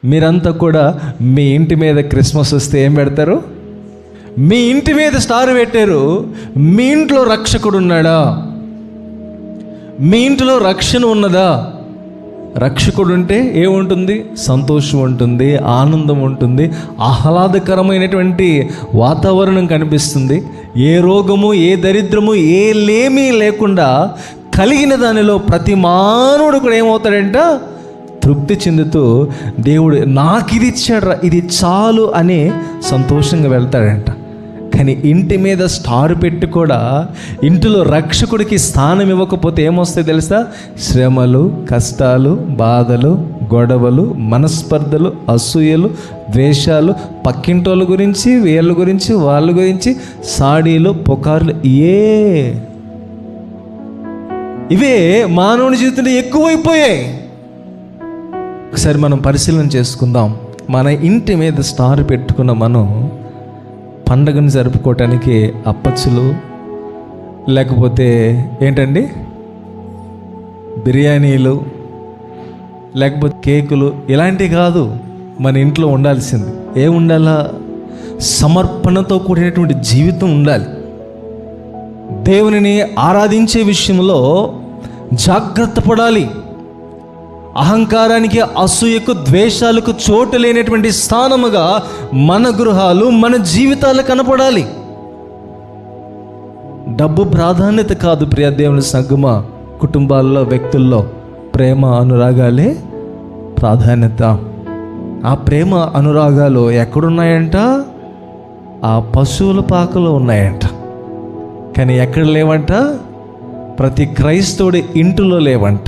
మీరంతా కూడా మీ ఇంటి మీద క్రిస్మస్ వస్తే ఏం పెడతారు? మీ ఇంటి మీద స్టార్ పెట్టారు. మీ ఇంట్లో రక్షకుడు ఉన్నాడా? మీ ఇంట్లో రక్షణ ఉన్నదా? రక్షకుడు ఉంటే ఏముంటుంది? సంతోషం ఉంటుంది, ఆనందం ఉంటుంది, ఆహ్లాదకరమైనటువంటి వాతావరణం కనిపిస్తుంది. ఏ రోగము, ఏ దరిద్రము, ఏ లేమీ లేకుండా కలిగిన దానిలో ప్రతి మానవుడు కూడా ఏమవుతాడంట? తృప్తి చెందుతూ దేవుడు నాకు ఇది ఇచ్చాడు, ఇది చాలు అని సంతోషంగా వెళ్తాడంట. కానీ ఇంటి మీద స్టార్ పెట్టి కూడా ఇంటిలో రక్షకుడికి స్థానం ఇవ్వకపోతే ఏమొస్తాయి తెలుసా? శ్రమలు, కష్టాలు, బాధలు, గొడవలు, మనస్పర్ధలు, అసూయలు, ద్వేషాలు, పక్కింటోళ్ళ గురించి, వీళ్ళ గురించి, వాళ్ళ గురించి, సాడీలు, పుకార్లు, ఇవే మానవుని జీవితంలో ఎక్కువైపోయాయి. ఒకసారి మనం పరిశీలన చేసుకుందాం. మన ఇంటి మీద స్టార్ పెట్టుకున్న మనం పండగను జరుపుకోవటానికి అప్పచ్చులు, లేకపోతే ఏంటండి బిర్యానీలు, లేకపోతే కేకులు, ఇలాంటివి కాదు మన ఇంట్లో ఉండాల్సింది. ఏముండాలా? సమర్పణతో కూడినటువంటి జీవితం ఉండాలి. దేవునిని ఆరాధించే విషయంలో జాగ్రత్త పడాలి. అహంకారానికి, అసూయకు, ద్వేషాలకు చోటు లేనటువంటి స్థానముగా మన గృహాలు, మన జీవితాలు కనపడాలి. డబ్బు ప్రాధాన్యత కాదు ప్రియ దేవుని సంగమా. కుటుంబాల్లో, వ్యక్తుల్లో ప్రేమ అనురాగాలే ప్రాధాన్యత. ఆ ప్రేమ అనురాగాలు ఎక్కడున్నాయంట? ఆ పశువుల పాకలో ఉన్నాయంట. కానీ ఎక్కడ లేవంట? ప్రతి క్రైస్తవుడి ఇంటిలో లేవంట.